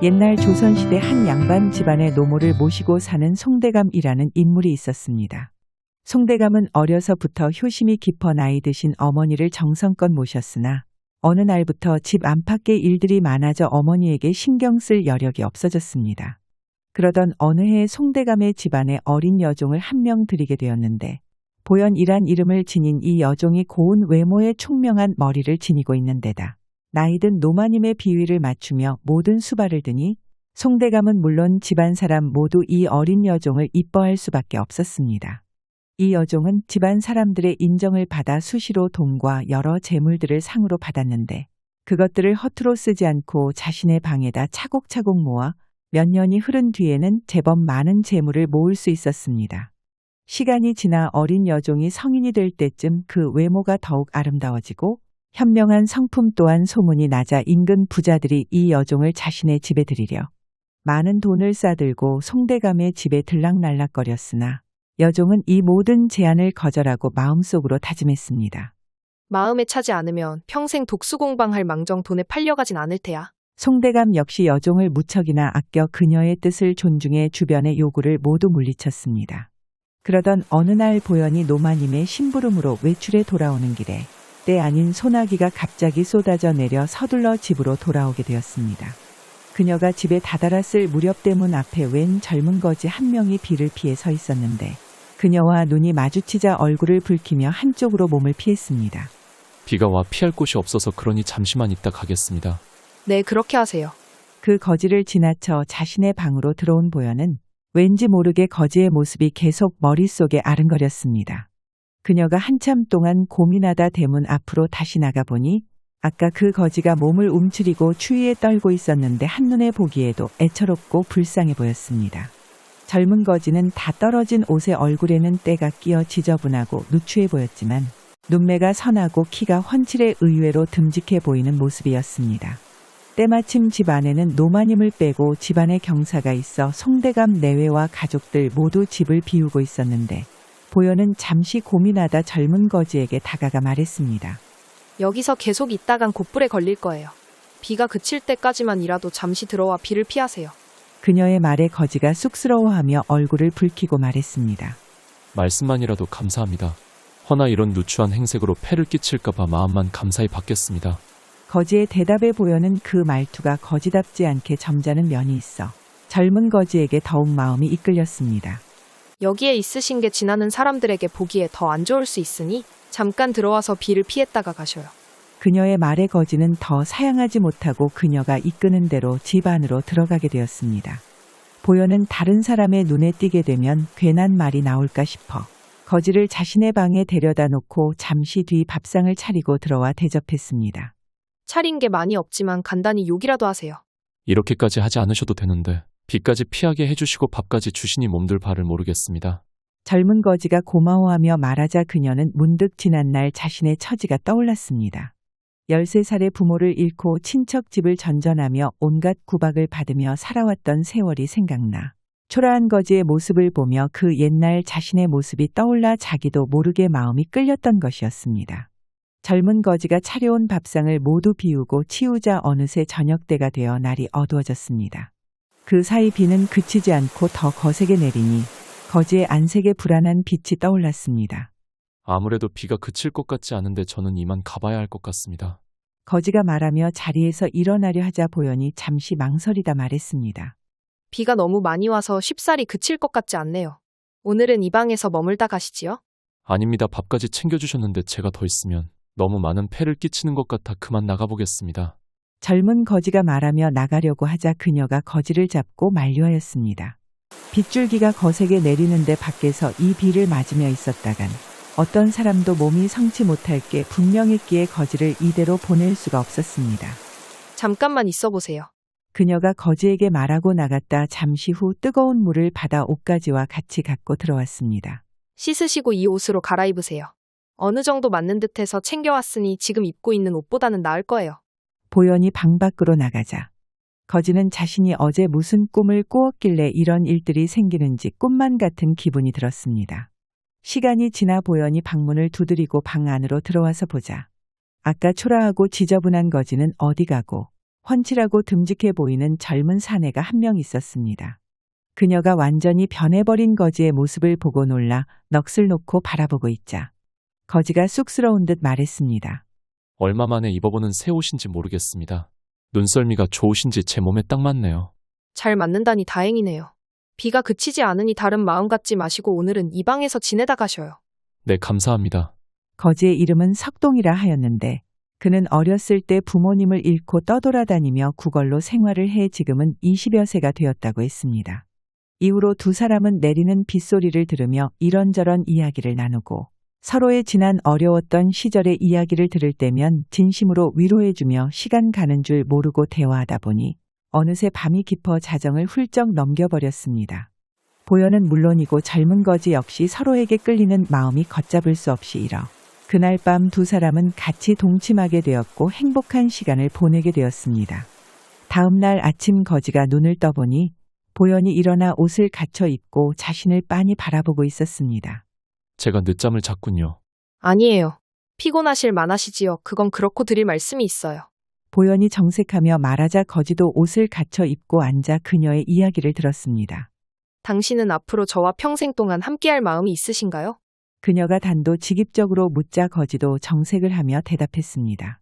옛날 조선시대 한 양반 집안의 노모를 모시고 사는 송대감이라는 인물이 있었습니다. 송대감은 어려서부터 효심이 깊어 나이 드신 어머니를 정성껏 모셨으나 어느 날부터 집 안팎의 일들이 많아져 어머니에게 신경 쓸 여력이 없어졌습니다. 그러던 어느 해 송대감의 집안에 어린 여종을 한 명 들이게 되었는데 보연이란 이름을 지닌 이 여종이 고운 외모에 총명한 머리를 지니고 있는 데다 나이든 노마님의 비위를 맞추며 모든 수발을 드니 송대감은 물론 집안 사람 모두 이 어린 여종을 이뻐할 수밖에 없었습니다. 이 여종은 집안 사람들의 인정을 받아 수시로 돈과 여러 재물들을 상으로 받았는데 그것들을 허투루 쓰지 않고 자신의 방에다 차곡차곡 모아 몇 년이 흐른 뒤에는 제법 많은 재물을 모을 수 있었습니다. 시간이 지나 어린 여종이 성인이 될 때쯤 그 외모가 더욱 아름다워지고 현명한 성품 또한 소문이 나자 인근 부자들이 이 여종을 자신의 집에 들이려 많은 돈을 싸들고 송대감의 집에 들락날락거렸으나 여종은 이 모든 제안을 거절하고 마음속으로 다짐했습니다. 마음에 차지 않으면 평생 독수공방할 망정 돈에 팔려가진 않을 테야. 송대감 역시 여종을 무척이나 아껴 그녀의 뜻을 존중해 주변의 요구를 모두 물리쳤습니다. 그러던 어느 날 보연이 노마님의 심부름으로 외출해 돌아오는 길에 때 아닌 소나기가 갑자기 쏟아져 내려 서둘러 집으로 돌아오게 되었습니다. 그녀가 집에 다다랐을 무렵 대문 앞에 웬 젊은 거지 한 명이 비를 피해 서 있었는데 그녀와 눈이 마주치자 얼굴을 붉히며 한쪽으로 몸을 피했습니다. 비가 와 피할 곳이 없어서 그러니 잠시만 있다 가겠습니다. 네, 그렇게 하세요. 그 거지를 지나쳐 자신의 방으로 들어온 보연은 왠지 모르게 거지의 모습이 계속 머릿속에 아른거렸습니다. 그녀가 한참 동안 고민하다 대문 앞으로 다시 나가보니 아까 그 거지가 몸을 움츠리고 추위에 떨고 있었는데 한눈에 보기에도 애처롭고 불쌍해 보였습니다. 젊은 거지는 다 떨어진 옷에 얼굴에는 때가 끼어 지저분하고 누추해 보였지만 눈매가 선하고 키가 훤칠해 의외로 듬직해 보이는 모습이었습니다. 때마침 집 안에는 노마님을 빼고 집안에 경사가 있어 송대감 내외와 가족들 모두 집을 비우고 있었는데 보연은 잠시 고민하다 젊은 거지에게 다가가 말했습니다. 여기서 계속 있다간 곧불에 걸릴 거예요. 비가 그칠 때까지만이라도 잠시 들어와 비를 피하세요. 그녀의 말에 거지가 쑥스러워하며 얼굴을 붉히고 말했습니다. 말씀만이라도 감사합니다. 허나 이런 누추한 행색으로 폐를 끼칠까봐 마음만 감사히 받겠습니다. 거지의 대답에 보여는 그 말투가 거지답지 않게 점잖은 면이 있어 젊은 거지에게 더욱 마음이 이끌렸습니다. 여기에 있으신 게 지나는 사람들에게 보기에 더 안 좋을 수 있으니 잠깐 들어와서 비를 피했다가 가셔요. 그녀의 말에 거지는 더 사양하지 못하고 그녀가 이끄는 대로 집 안으로 들어가게 되었습니다. 보여는 다른 사람의 눈에 띄게 되면 괜한 말이 나올까 싶어 거지를 자신의 방에 데려다 놓고 잠시 뒤 밥상을 차리고 들어와 대접했습니다. 차린 게 많이 없지만 간단히 욕이라도 하세요. 이렇게까지 하지 않으셔도 되는데 비까지 피하게 해주시고 밥까지 주시니 몸둘 바를 모르겠습니다. 젊은 거지가 고마워하며 말하자 그녀는 문득 지난날 자신의 처지가 떠올랐습니다. 13살의 부모를 잃고 친척 집을 전전하며 온갖 구박을 받으며 살아왔던 세월이 생각나 초라한 거지의 모습을 보며 그 옛날 자신의 모습이 떠올라 자기도 모르게 마음이 끌렸던 것이었습니다. 젊은 거지가 차려온 밥상을 모두 비우고 치우자 어느새 저녁때가 되어 날이 어두워졌습니다. 그 사이 비는 그치지 않고 더 거세게 내리니 거지의 안색에 불안한 빛이 떠올랐습니다. 아무래도 비가 그칠 것 같지 않은데 저는 이만 가봐야 할 것 같습니다. 거지가 말하며 자리에서 일어나려 하자 보연이 잠시 망설이다 말했습니다. 비가 너무 많이 와서 쉽사리 그칠 것 같지 않네요. 오늘은 이 방에서 머물다 가시지요? 아닙니다. 밥까지 챙겨주셨는데 제가 더 있으면 너무 많은 폐를 끼치는 것 같아 그만 나가보겠습니다. 젊은 거지가 말하며 나가려고 하자 그녀가 거지를 잡고 만류하였습니다. 빗줄기가 거세게 내리는데 밖에서 이 비를 맞으며 있었다간 어떤 사람도 몸이 성치 못할 게 분명했기에 거지를 이대로 보낼 수가 없었습니다. 잠깐만 있어 보세요. 그녀가 거지에게 말하고 나갔다 잠시 후 뜨거운 물을 받아 옷가지와 같이 갖고 들어왔습니다. 씻으시고 이 옷으로 갈아입으세요. 어느 정도 맞는 듯해서 챙겨왔으니 지금 입고 있는 옷보다는 나을 거예요. 보연이 방 밖으로 나가자 거지는 자신이 어제 무슨 꿈을 꾸었길래 이런 일들이 생기는지 꿈만 같은 기분이 들었습니다. 시간이 지나 보연이 방문을 두드리고 방 안으로 들어와서 보자 아까 초라하고 지저분한 거지는 어디 가고 훤칠하고 듬직해 보이는 젊은 사내가 한 명 있었습니다. 그녀가 완전히 변해버린 거지의 모습을 보고 놀라 넋을 놓고 바라보고 있자 거지가 쑥스러운 듯 말했습니다. 얼마 만에 입어보는 새 옷인지 모르겠습니다. 눈썰미가 좋으신지 제 몸에 딱 맞네요. 잘 맞는다니 다행이네요. 비가 그치지 않으니 다른 마음 갖지 마시고 오늘은 이 방에서 지내다 가셔요. 네, 감사합니다. 거지의 이름은 석동이라 하였는데 그는 어렸을 때 부모님을 잃고 떠돌아다니며 구걸로 생활을 해 지금은 20여 세가 되었다고 했습니다. 이후로 두 사람은 내리는 빗소리를 들으며 이런저런 이야기를 나누고 서로의 지난 어려웠던 시절의 이야기를 들을 때면 진심으로 위로해주며 시간 가는 줄 모르고 대화하다 보니 어느새 밤이 깊어 자정을 훌쩍 넘겨버렸습니다. 보현은 물론이고 젊은 거지 역시 서로에게 끌리는 마음이 걷잡을 수 없이 일어 그날 밤 두 사람은 같이 동침하게 되었고 행복한 시간을 보내게 되었습니다. 다음 날 아침 거지가 눈을 떠보니 보현이 일어나 옷을 갖춰 입고 자신을 빤히 바라보고 있었습니다. 제가 늦잠을 잤군요. 아니에요. 피곤하실 만하시지요. 그건 그렇고 드릴 말씀이 있어요. 보현이 정색하며 말하자 거지도 옷을 갖춰 입고 앉아 그녀의 이야기를 들었습니다. 당신은 앞으로 저와 평생 동안 함께할 마음이 있으신가요? 그녀가 단도직입적으로 묻자 거지도 정색을 하며 대답했습니다.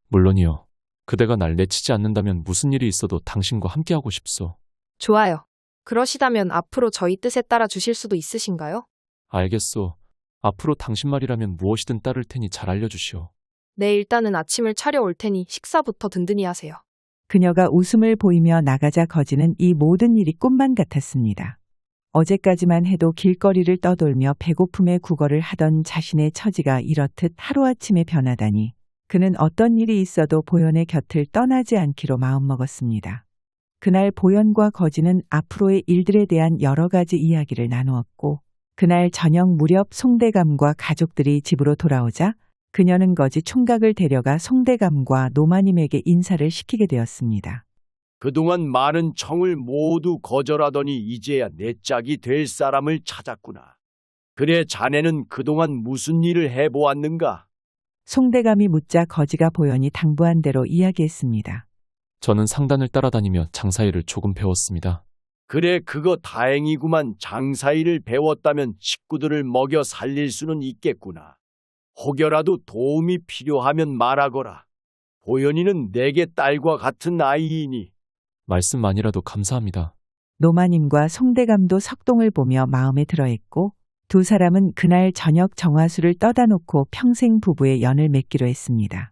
물론이요. 그대가 날 내치지 않는다면 무슨 일이 있어도 당신과 함께하고 싶소. 좋아요. 그러시다면 앞으로 저희 뜻에 따라 주실 수도 있으신가요? 알겠소. 앞으로 당신 말이라면 무엇이든 따를 테니 잘 알려주시오. 네, 일단은 아침을 차려올 테니 식사부터 든든히 하세요. 그녀가 웃음을 보이며 나가자 거지는 이 모든 일이 꿈만 같았습니다. 어제까지만 해도 길거리를 떠돌며 배고픔에 구걸을 하던 자신의 처지가 이렇듯 하루아침에 변하다니 그는 어떤 일이 있어도 보현의 곁을 떠나지 않기로 마음먹었습니다. 그날 보현과 거지는 앞으로의 일들에 대한 여러 가지 이야기를 나누었고 그날 저녁 무렵 송대감과 가족들이 집으로 돌아오자 그녀는 거지 총각을 데려가 송대감과 노마님에게 인사를 시키게 되었습니다. 그동안 많은 청을 모두 거절하더니 이제야 내 짝이 될 사람을 찾았구나. 그래 자네는 그동안 무슨 일을 해보았는가? 송대감이 묻자 거지가 보현이 당부한 대로 이야기했습니다. 저는 상단을 따라다니며 장사일을 조금 배웠습니다. 그래 그거 다행이구만. 장사일을 배웠다면 식구들을 먹여 살릴 수는 있겠구나. 혹여라도 도움이 필요하면 말하거라. 보현이는 내게 딸과 같은 아이이니. 말씀만이라도 감사합니다. 노마님과 송대감도 석동을 보며 마음에 들어했고 두 사람은 그날 저녁 정화수를 떠다 놓고 평생 부부의 연을 맺기로 했습니다.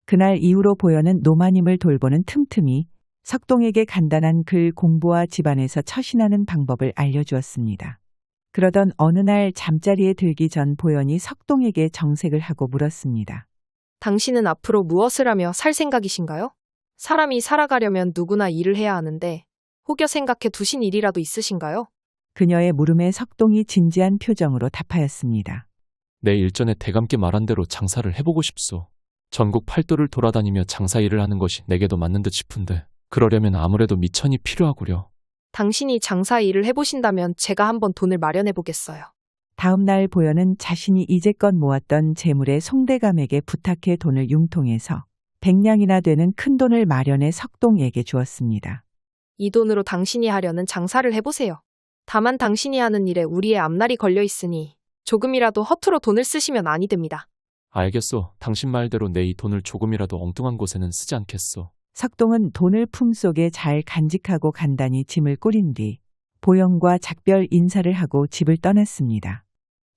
그날 이후로 보현은 노마님을 돌보는 틈틈이 석동에게 간단한 글 공부와 집안에서 처신하는 방법을 알려주었습니다. 그러던 어느 날 잠자리에 들기 전 보현이 석동에게 정색을 하고 물었습니다. 당신은 앞으로 무엇을 하며 살 생각이신가요? 사람이 살아가려면 누구나 일을 해야 하는데 혹여 생각해 두신 일이라도 있으신가요? 그녀의 물음에 석동이 진지한 표정으로 답하였습니다. 내 일전에 대감께 말한 대로 장사를 해보고 싶소. 전국 팔도를 돌아다니며 장사일을 하는 것이 내게도 맞는 듯 싶은데 그러려면 아무래도 미천이 필요하구려. 당신이 장사 일을 해보신다면 제가 한번 돈을 마련해 보겠어요. 다음 날 보현은 자신이 이제껏 모았던 재물에 송대감에게 부탁해 돈을 융통해서 100냥이나 되는 큰 돈을 마련해 석동에게 주었습니다. 이 돈으로 당신이 하려는 장사를 해보세요. 다만 당신이 하는 일에 우리의 앞날이 걸려 있으니 조금이라도 허투루 돈을 쓰시면 아니 됩니다. 알겠소. 당신 말대로 내 이 돈을 조금이라도 엉뚱한 곳에는 쓰지 않겠소. 석동은 돈을 품속에 잘 간직하고 간단히 짐을 꾸린 뒤 보영과 작별 인사를 하고 집을 떠났습니다.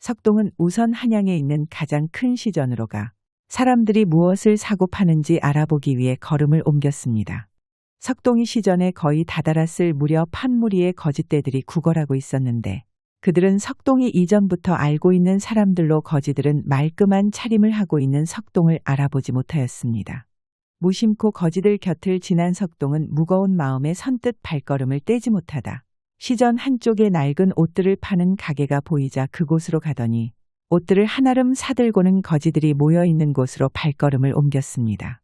석동은 우선 한양에 있는 가장 큰 시전으로 가 사람들이 무엇을 사고 파는지 알아보기 위해 걸음을 옮겼습니다. 석동이 시전에 거의 다다랐을 무렵 한 무리의 거짓대들이 구걸하고 있었는데 그들은 석동이 이전부터 알고 있는 사람들로 거지들은 말끔한 차림을 하고 있는 석동을 알아보지 못하였습니다. 무심코 거지들 곁을 지난 석동은 무거운 마음에 선뜻 발걸음을 떼지 못하다 시전 한쪽에 낡은 옷들을 파는 가게가 보이자 그곳으로 가더니 옷들을 한아름 사들고는 거지들이 모여있는 곳으로 발걸음을 옮겼습니다.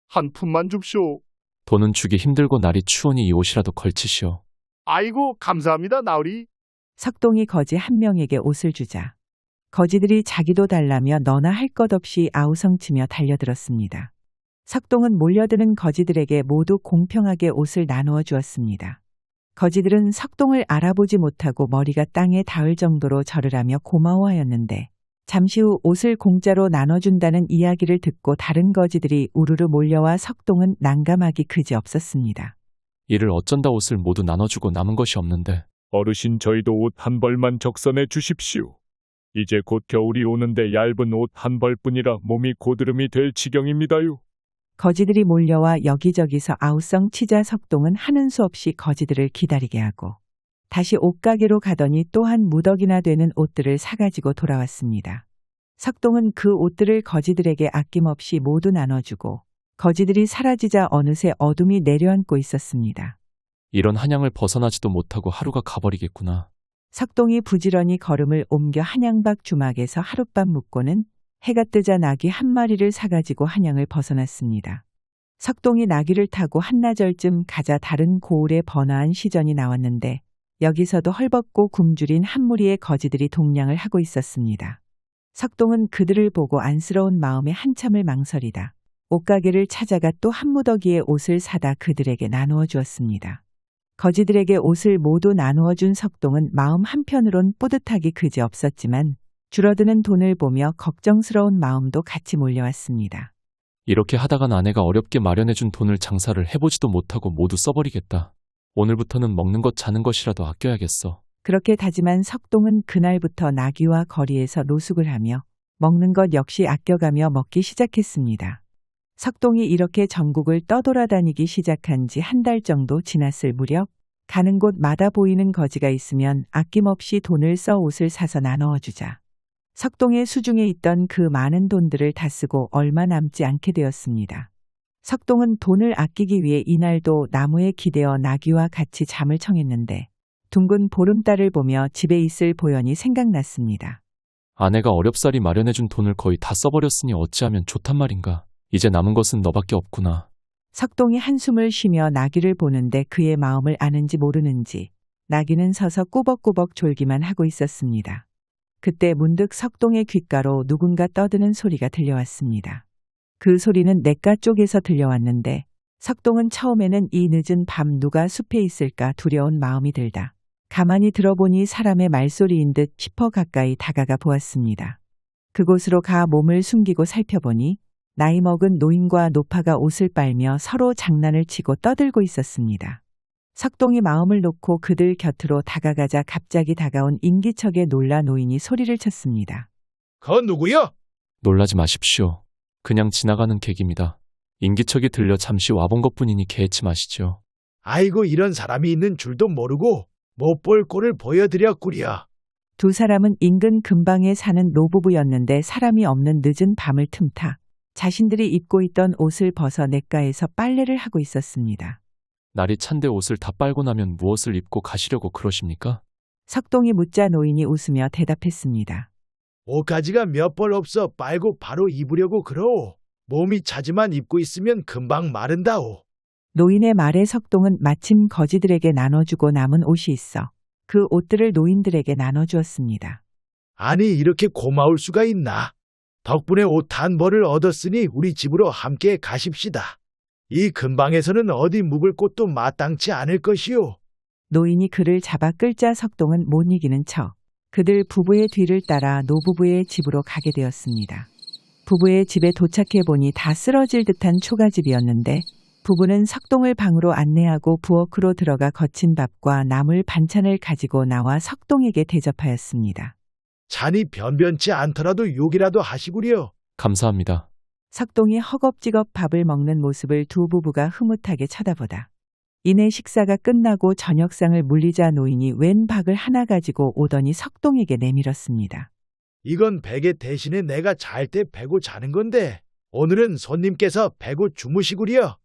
한 푼만 줍쇼. 돈은 주기 힘들고 날이 추우니 이 옷이라도 걸치시오. 아이고 감사합니다 나으리. 석동이 거지 한 명에게 옷을 주자 거지들이 자기도 달라며 너나 할 것 없이 아우성치며 달려들었습니다. 석동은 몰려드는 거지들에게 모두 공평하게 옷을 나누어 주었습니다. 거지들은 석동을 알아보지 못하고 머리가 땅에 닿을 정도로 절을 하며 고마워하였는데 잠시 후 옷을 공짜로 나눠준다는 이야기를 듣고 다른 거지들이 우르르 몰려와 석동은 난감하기 그지없었습니다. 이를 어쩐다 옷을 모두 나눠주고 남은 것이 없는데 어르신 저희도 옷 한 벌만 적선해 주십시오. 이제 곧 겨울이 오는데 얇은 옷 한 벌뿐이라 몸이 고드름이 될 지경입니다요. 거지들이 몰려와 여기저기서 아우성 치자 석동은 하는 수 없이 거지들을 기다리게 하고 다시 옷가게로 가더니 또한 무더기나 되는 옷들을 사가지고 돌아왔습니다. 석동은 그 옷들을 거지들에게 아낌없이 모두 나눠주고 거지들이 사라지자 어느새 어둠이 내려앉고 있었습니다. 이런 한양을 벗어나지도 못하고 하루가 가버리겠구나. 석동이 부지런히 걸음을 옮겨 한양밖 주막에서 하룻밤 묵고는 해가 뜨자 나귀 한 마리를 사가지고 한양을 벗어났습니다. 석동이 나귀를 타고 한나절쯤 가자 다른 고을에 번화한 시전이 나왔는데 여기서도 헐벗고 굶주린 한 무리의 거지들이 동냥을 하고 있었습니다. 석동은 그들을 보고 안쓰러운 마음에 한참을 망설이다 옷가게를 찾아가 또 한 무더기의 옷을 사다 그들에게 나누어 주었습니다. 거지들에게 옷을 모두 나누어 준 석동은 마음 한편으론 뿌듯하기 그지없었지만 줄어드는 돈을 보며 걱정스러운 마음도 같이 몰려왔습니다. 이렇게 하다간 아내가 어렵게 마련해준 돈을 장사를 해보지도 못하고 모두 써버리겠다. 오늘부터는 먹는 것 자는 것이라도 아껴야겠어. 그렇게 다짐한 석동은 그날부터 나귀와 거리에서 노숙을 하며 먹는 것 역시 아껴가며 먹기 시작했습니다. 석동이 이렇게 전국을 떠돌아다니기 시작한 지 한 달 정도 지났을 무렵 가는 곳마다 보이는 거지가 있으면 아낌없이 돈을 써 옷을 사서 나누어 주자. 석동의 수중에 있던 그 많은 돈들을 다 쓰고 얼마 남지 않게 되었습니다. 석동은 돈을 아끼기 위해 이날도 나무에 기대어 나귀와 같이 잠을 청했는데 둥근 보름달을 보며 집에 있을 보현이 생각났습니다. 아내가 어렵사리 마련해준 돈을 거의 다 써버렸으니 어찌하면 좋단 말인가. 이제 남은 것은 너밖에 없구나. 석동이 한숨을 쉬며 나귀를 보는데 그의 마음을 아는지 모르는지 나귀는 서서 꾸벅꾸벅 졸기만 하고 있었습니다. 그때 문득 석동의 귓가로 누군가 떠드는 소리가 들려왔습니다. 그 소리는 냇가 쪽에서 들려왔는데 석동은 처음에는 이 늦은 밤 누가 숲에 있을까 두려운 마음이 들다 가만히 들어보니 사람의 말소리인 듯 싶어 가까이 다가가 보았습니다. 그곳으로 가 몸을 숨기고 살펴보니 나이 먹은 노인과 노파가 옷을 빨며 서로 장난을 치고 떠들고 있었습니다. 석동이 마음을 놓고 그들 곁으로 다가가자 갑자기 다가온 인기척에 놀라 노인이 소리를 쳤습니다. 거 누구여? 놀라지 마십시오. 그냥 지나가는 객입니다. 인기척이 들려 잠시 와본 것뿐이니 개의치 마시죠. 아이고 이런 사람이 있는 줄도 모르고 못 볼 꼴을 보여드렸구려. 두 사람은 인근 근방에 사는 노부부였는데 사람이 없는 늦은 밤을 틈타 자신들이 입고 있던 옷을 벗어 냇가에서 빨래를 하고 있었습니다. 날이 찬데 옷을 다 빨고 나면 무엇을 입고 가시려고 그러십니까? 석동이 묻자 노인이 웃으며 대답했습니다. 옷가지가 몇 벌 없어 빨고 바로 입으려고 그러오. 몸이 차지만 입고 있으면 금방 마른다오. 노인의 말에 석동은 마침 거지들에게 나눠주고 남은 옷이 있어 그 옷들을 노인들에게 나눠주었습니다. 아니 이렇게 고마울 수가 있나. 덕분에 옷 한 벌을 얻었으니 우리 집으로 함께 가십시다. 이 근방에서는 어디 묵을 곳도 마땅치 않을 것이오. 노인이 그를 잡아 끌자 석동은 못 이기는 척 그들 부부의 뒤를 따라 노부부의 집으로 가게 되었습니다. 부부의 집에 도착해 보니 다 쓰러질 듯한 초가집이었는데 부부는 석동을 방으로 안내하고 부엌으로 들어가 거친 밥과 나물 반찬을 가지고 나와 석동에게 대접하였습니다. 잔이 변변치 않더라도 욕이라도 하시구려. 감사합니다. 석동이 허겁지겁 밥을 먹는 모습을 두 부부가 흐뭇하게 쳐다보다 이내 식사가 끝나고 저녁상을 물리자 노인이 웬 박을 하나 가지고 오더니 석동에게 내밀었습니다. 이건 베개 대신에 내가 잘 때 베고 자는 건데 오늘은 손님께서 베고 주무시구려.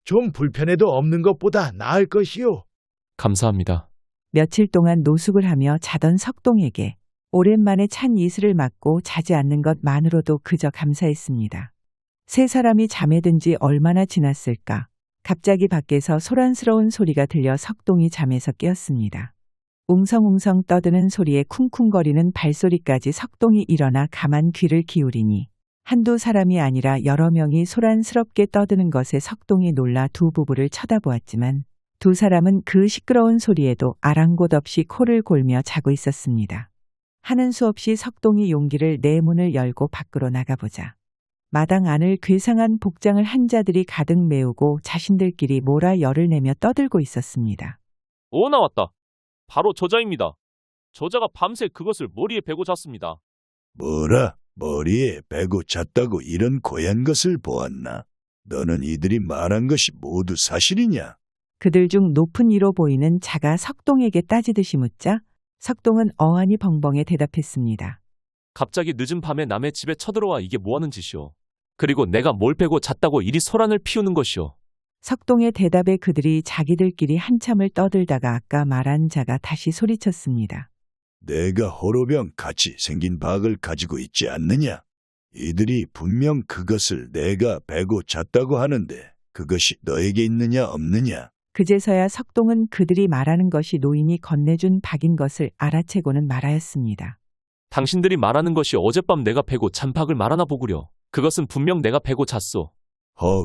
좀 불편해도 없는 것보다 나을 것이오. 감사합니다. 며칠 동안 노숙을 하며 자던 석동에게 오랜만에 찬 이슬을 맞고 자지 않는 것만으로도 그저 감사했습니다. 세 사람이 잠에 든 지 얼마나 지났을까. 갑자기 밖에서 소란스러운 소리가 들려 석동이 잠에서 깨었습니다. 웅성웅성 떠드는 소리에 쿵쿵거리는 발소리까지 석동이 일어나 가만 귀를 기울이니 한두 사람이 아니라 여러 명이 소란스럽게 떠드는 것에 석동이 놀라 두 부부를 쳐다보았지만 두 사람은 그 시끄러운 소리에도 아랑곳 없이 코를 골며 자고 있었습니다. 하는 수 없이 석동이 용기를 내 문을 열고 밖으로 나가보자 마당 안을 괴상한 복장을 한 자들이 가득 메우고 자신들끼리 뭐라 열을 내며 떠들고 있었습니다. 오, 나왔다. 바로 저자입니다. 저자가 밤새 그것을 머리에 베고 잤습니다. 뭐라? 머리에 베고 잤다고 이런 고얀 것을 보았나? 너는 이들이 말한 것이 모두 사실이냐? 그들 중 높은 이로 보이는 자가 석동에게 따지듯이 묻자 석동은 어안이 벙벙해 대답했습니다. 갑자기 늦은 밤에 남의 집에 쳐들어와 이게 뭐하는 짓이오. 그리고 내가 뭘 베고 잤다고 이리 소란을 피우는 것이오. 석동의 대답에 그들이 자기들끼리 한참을 떠들다가 아까 말한 자가 다시 소리쳤습니다. 내가 호로병 같이 생긴 박을 가지고 있지 않느냐? 이들이 분명 그것을 내가 베고 잤다고 하는데 그것이 너에게 있느냐 없느냐? 그제서야 석동은 그들이 말하는 것이 노인이 건네준 박인 것을 알아채고는 말하였습니다. 당신들이 말하는 것이 어젯밤 내가 베고 잔 박을 말하나 보구려. 그것은 분명 내가 베고 잤소.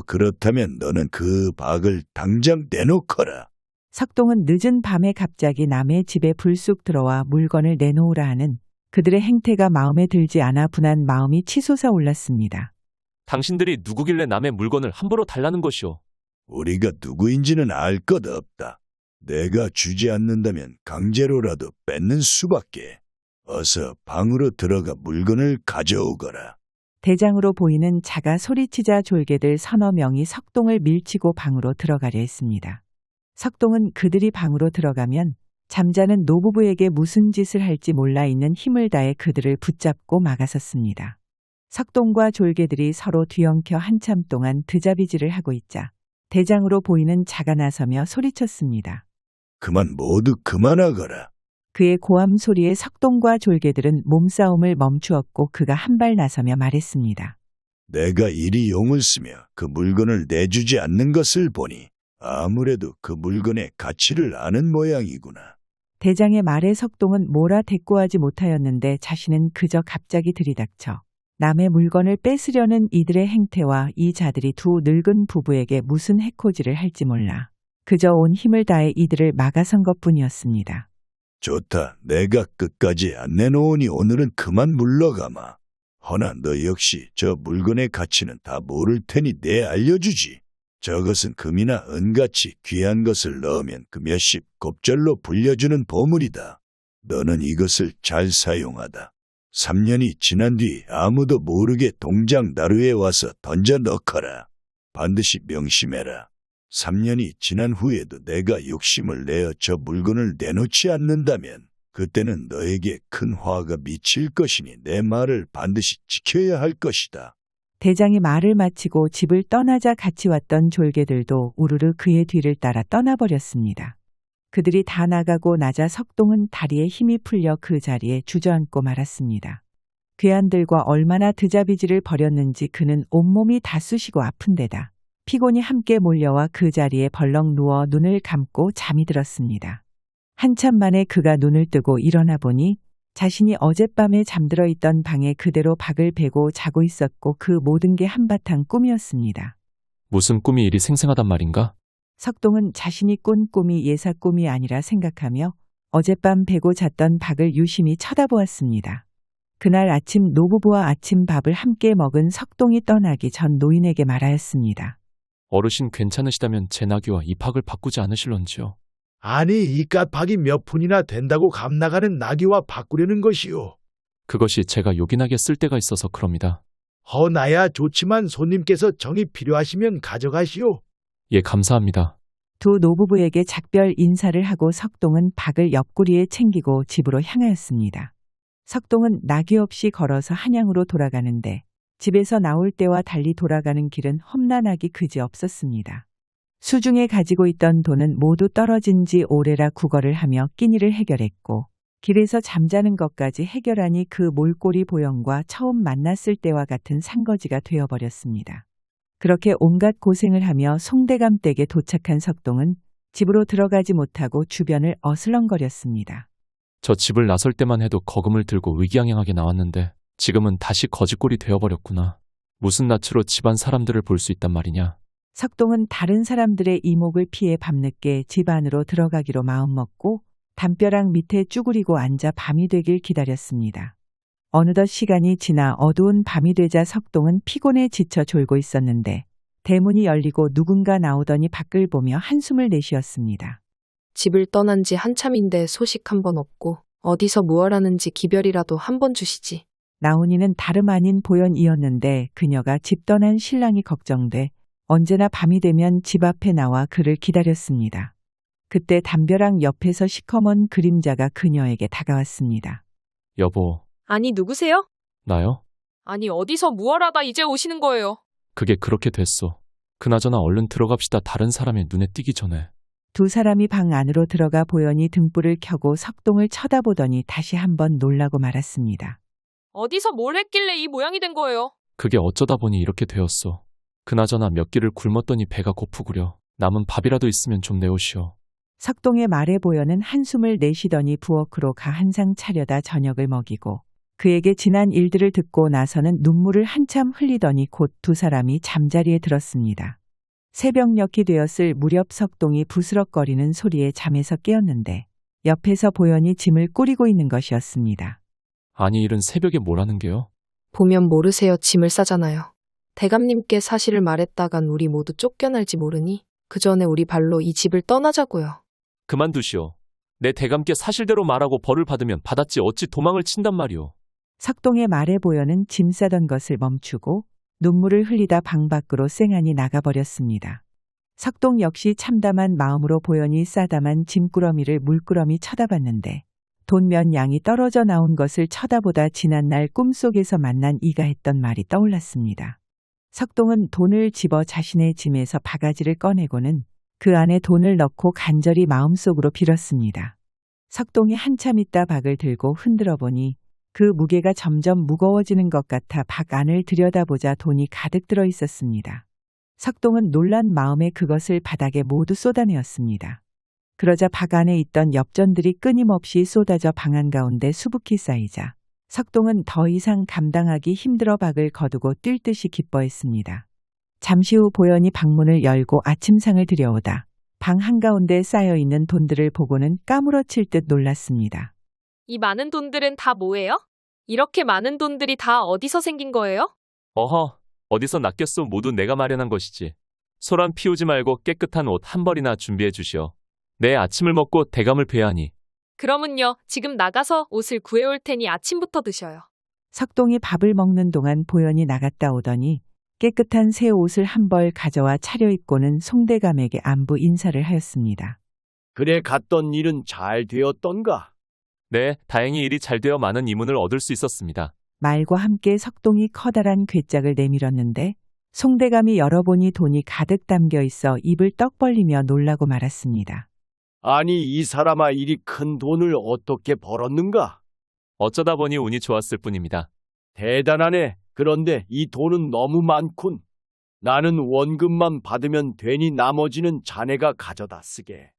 그렇다면 너는 그 박을 당장 내놓거라. 석동은 늦은 밤에 갑자기 남의 집에 불쑥 들어와 물건을 내놓으라 하는 그들의 행태가 마음에 들지 않아 분한 마음이 치솟아 올랐습니다. 당신들이 누구길래 남의 물건을 함부로 달라는 것이오. 우리가 누구인지는 알 것 없다. 내가 주지 않는다면 강제로라도 뺏는 수밖에. 어서 방으로 들어가 물건을 가져오거라. 대장으로 보이는 자가 소리치자 졸개들 서너 명이 석동을 밀치고 방으로 들어가려 했습니다. 석동은 그들이 방으로 들어가면 잠자는 노부부에게 무슨 짓을 할지 몰라 있는 힘을 다해 그들을 붙잡고 막아섰습니다. 석동과 졸개들이 서로 뒤엉켜 한참 동안 드자비질을 하고 있자 대장으로 보이는 자가 나서며 소리쳤습니다. 모두 그만하거라. 그의 고함 소리에 석동과 졸개들은 몸싸움을 멈추었고 그가 한 발 나서며 말했습니다. 내가 이리 용을 쓰며 그 물건을 내주지 않는 것을 보니 아무래도 그 물건의 가치를 아는 모양이구나. 대장의 말에 석동은 뭐라 대꾸하지 못하였는데 자신은 그저 갑자기 들이닥쳐 남의 물건을 뺏으려는 이들의 행태와 이 자들이 두 늙은 부부에게 무슨 해코지를 할지 몰라 그저 온 힘을 다해 이들을 막아선 것뿐이었습니다. 좋다. 내가 끝까지 안 내놓으니 오늘은 그만 물러가마. 허나 너 역시 저 물건의 가치는 다 모를 테니 내 알려주지. 저것은 금이나 은같이 귀한 것을 넣으면 그 몇십 곱절로 불려주는 보물이다. 너는 이것을 잘 사용하다. 3년이 지난 뒤 아무도 모르게 동장 나루에 와서 던져 넣거라. 반드시 명심해라. 3년이 지난 후에도 내가 욕심을 내어 저 물건을 내놓지 않는다면 그때는 너에게 큰 화가 미칠 것이니 내 말을 반드시 지켜야 할 것이다. 대장이 말을 마치고 집을 떠나자 같이 왔던 졸개들도 우르르 그의 뒤를 따라 떠나버렸습니다. 그들이 다 나가고 나자 석동은 다리에 힘이 풀려 그 자리에 주저앉고 말았습니다. 괴한들과 얼마나 드자비질을 벌였는지 그는 온몸이 다 쑤시고 아픈 데다 피곤이 함께 몰려와 그 자리에 벌렁 누워 눈을 감고 잠이 들었습니다. 한참 만에 그가 눈을 뜨고 일어나 보니 자신이 어젯밤에 잠들어 있던 방에 그대로 박을 베고 자고 있었고 그 모든 게 한바탕 꿈이었습니다. 무슨 꿈이 이리 생생하단 말인가? 석동은 자신이 꾼 꿈이 예사 꿈이 아니라 생각하며 어젯밤 베고 잤던 박을 유심히 쳐다보았습니다. 그날 아침 노부부와 아침밥을 함께 먹은 석동이 떠나기 전 노인에게 말하였습니다. 어르신 괜찮으시다면 제 나귀와 이 박을 바꾸지 않으실런지요? 아니, 이깟 박이 몇 푼이나 된다고 감나가는 나귀와 바꾸려는 것이오. 그것이 제가 요긴하게 쓸 데가 있어서 그럽니다. 나야 좋지만 손님께서 정이 필요하시면 가져가시오. 예, 감사합니다. 두 노부부에게 작별 인사를 하고 석동은 박을 옆구리에 챙기고 집으로 향하였습니다. 석동은 나귀 없이 걸어서 한양으로 돌아가는데 집에서 나올 때와 달리 돌아가는 길은 험난하기 그지없었습니다. 수중에 가지고 있던 돈은 모두 떨어진 지 오래라 구걸을 하며 끼니를 해결했고 길에서 잠자는 것까지 해결하니 그 몰골이 보영과 처음 만났을 때와 같은 상거지가 되어버렸습니다. 그렇게 온갖 고생을 하며 송대감 댁에 도착한 석동은 집으로 들어가지 못하고 주변을 어슬렁거렸습니다. 저 집을 나설 때만 해도 거금을 들고 의기양양하게 나왔는데 지금은 다시 거지꼴이 되어버렸구나. 무슨 낯으로 집안 사람들을 볼 수 있단 말이냐? 석동은 다른 사람들의 이목을 피해 밤늦게 집 안으로 들어가기로 마음먹고 담벼락 밑에 쭈그리고 앉아 밤이 되길 기다렸습니다. 어느덧 시간이 지나 어두운 밤이 되자 석동은 피곤에 지쳐 졸고 있었는데 대문이 열리고 누군가 나오더니 밖을 보며 한숨을 내쉬었습니다. 집을 떠난 지 한참인데 소식 한 번 없고 어디서 무얼 하는지 기별이라도 한 번 주시지. 나훈이는 다름 아닌 보현이었는데 그녀가 집 떠난 신랑이 걱정돼 언제나 밤이 되면 집 앞에 나와 그를 기다렸습니다. 그때 담벼락 옆에서 시커먼 그림자가 그녀에게 다가왔습니다. 여보, 아니 누구세요? 나요? 아니 어디서 무얼 하다 이제 오시는 거예요? 그게 그렇게 됐어. 그나저나 얼른 들어갑시다. 다른 사람의 눈에 띄기 전에. 두 사람이 방 안으로 들어가 보현이 등불을 켜고 석동을 쳐다보더니 다시 한번 놀라고 말았습니다. 어디서 뭘 했길래 이 모양이 된 거예요? 그게 어쩌다 보니 이렇게 되었어. 그나저나 몇 끼를 굶었더니 배가 고프구려. 남은 밥이라도 있으면 좀 내오시오. 석동의 말에 보현은 한숨을 내쉬더니 부엌으로 가 한상 차려다 저녁을 먹이고 그에게 지난 일들을 듣고 나서는 눈물을 한참 흘리더니 곧 두 사람이 잠자리에 들었습니다. 새벽녘이 되었을 무렵 석동이 부스럭거리는 소리에 잠에서 깨었는데 옆에서 보현이 짐을 꾸리고 있는 것이었습니다. 아니 이른 새벽에 뭘 하는 게요? 보면 모르세요. 짐을 싸잖아요. 대감님께 사실을 말했다간 우리 모두 쫓겨날지 모르니 그 전에 우리 발로 이 집을 떠나자고요. 그만두시오. 내 대감께 사실대로 말하고 벌을 받으면 받았지 어찌 도망을 친단 말이오. 석동의 말에 보현은 짐 싸던 것을 멈추고 눈물을 흘리다 방 밖으로 쌩하니 나가버렸습니다. 석동 역시 참담한 마음으로 보현이 싸다만 짐꾸러미를 물끄러미 쳐다봤는데 돈 몇 양이 떨어져 나온 것을 쳐다보다 지난날 꿈속에서 만난 이가 했던 말이 떠올랐습니다. 석동은 돈을 집어 자신의 짐에서 바가지를 꺼내고는 그 안에 돈을 넣고 간절히 마음속으로 빌었습니다. 석동이 한참 있다 박을 들고 흔들어 보니 그 무게가 점점 무거워지는 것 같아 박 안을 들여다보자 돈이 가득 들어 있었습니다. 석동은 놀란 마음에 그것을 바닥에 모두 쏟아내었습니다. 그러자 박 안에 있던 엽전들이 끊임없이 쏟아져 방 한가운데 수북히 쌓이자 석동은 더 이상 감당하기 힘들어 박을 거두고 뛸 듯이 기뻐했습니다. 잠시 후 보현이 방문을 열고 아침상을 들여오다 방 한가운데 쌓여있는 돈들을 보고는 까무러칠 듯 놀랐습니다. 이 많은 돈들은 다 뭐예요? 이렇게 많은 돈들이 다 어디서 생긴 거예요? 어허, 어디서 낚였소. 모두 내가 마련한 것이지. 소란 피우지 말고 깨끗한 옷 한 벌이나 준비해 주시오. 내 아침을 먹고 대감을 뵈야 하니. 그러면요. 지금 나가서 옷을 구해올 테니 아침부터 드셔요. 석동이 밥을 먹는 동안 보현이 나갔다 오더니 깨끗한 새 옷을 한 벌 가져와 차려입고는 송대감에게 안부 인사를 하였습니다. 그래 갔던 일은 잘 되었던가? 네, 다행히 일이 잘 되어 많은 이문을 얻을 수 있었습니다. 말과 함께 석동이 커다란 괴짝을 내밀었는데 송대감이 열어보니 돈이 가득 담겨 있어 입을 떡 벌리며 놀라고 말았습니다. 아니 이 사람아 이리 큰 돈을 어떻게 벌었는가? 어쩌다 보니 운이 좋았을 뿐입니다. 대단하네. 그런데 이 돈은 너무 많군. 나는 원금만 받으면 되니 나머지는 자네가 가져다 쓰게.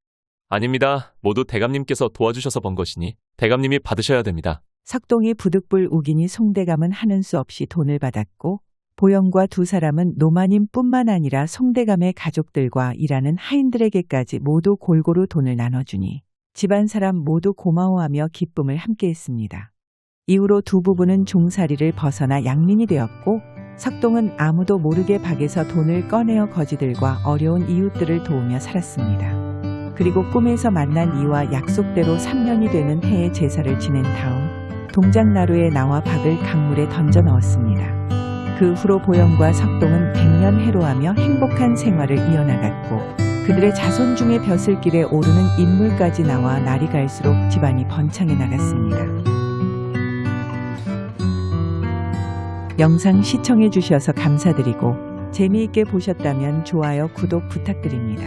아닙니다. 모두 대감님께서 도와주셔서 번 것이니 대감님이 받으셔야 됩니다. 석동이 부득불 우기니 송대감은 하는 수 없이 돈을 받았고 보영과 두 사람은 노마님뿐만 아니라 송대감의 가족들과 일하는 하인들에게까지 모두 골고루 돈을 나눠주니 집안 사람 모두 고마워하며 기쁨을 함께했습니다. 이후로 두 부부는 종살이를 벗어나 양민이 되었고 석동은 아무도 모르게 박에서 돈을 꺼내어 거지들과 어려운 이웃들을 도우며 살았습니다. 그리고 꿈에서 만난 이와 약속대로 3년이 되는 해에 제사를 지낸 다음 동작나루에 나와 박을 강물에 던져 넣었습니다. 그 후로 보영과 석동은 백년해로하며 행복한 생활을 이어나갔고 그들의 자손 중에 벼슬길에 오르는 인물까지 나와 날이 갈수록 집안이 번창해 나갔습니다. 영상 시청해 주셔서 감사드리고 재미있게 보셨다면 좋아요, 구독 부탁드립니다.